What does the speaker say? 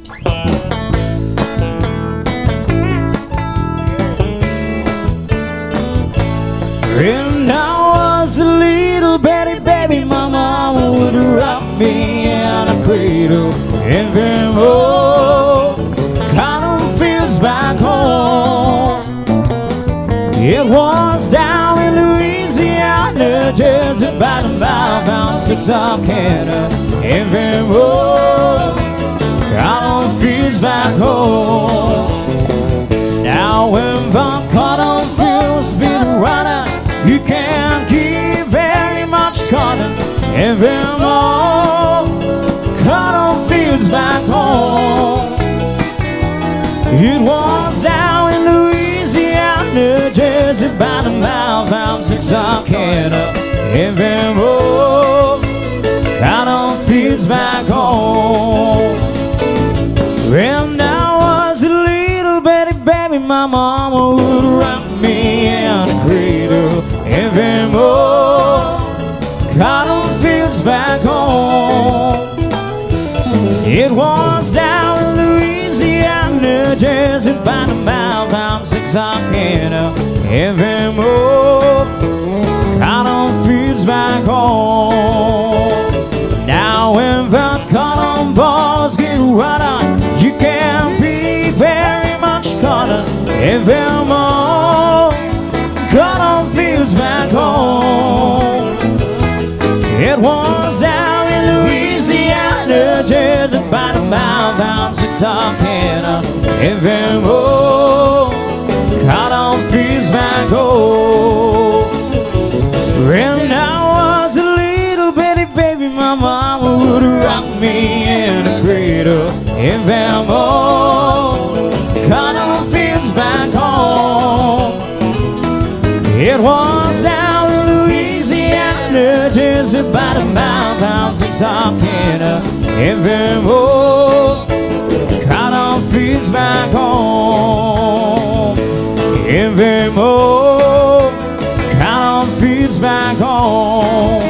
When I was a little bitty baby, my mama would rock me in a cradle in them old cotton fields back home. It was down in Louisiana, just about a mile down Texarkana, in them old cotton fields back home. Now when the cotton fields been running, you can't get very much cotton in them old cotton fields back home. It was down in Louisiana, just about a mile from Texarkana, in them old cotton fields back home. When I was a little bitty baby, my mama would rock me in a cradle in them old cotton fields back home. It was down in Louisiana, just about a mile from Texarkana, in them old cotton fields back home. Now when the cotton balls get running, you can't be very much cotton in them old cotton fields back home. It was down in Louisiana, just about a mile down Texarkana, in them old cotton fields back home. When I was a little bitty baby, my mama would rock me in a cradle in them old cotton fields back home. It was down in Louisiana, just about a mile down Texarkana, in them old cotton fields back home. In them old cotton fields back home.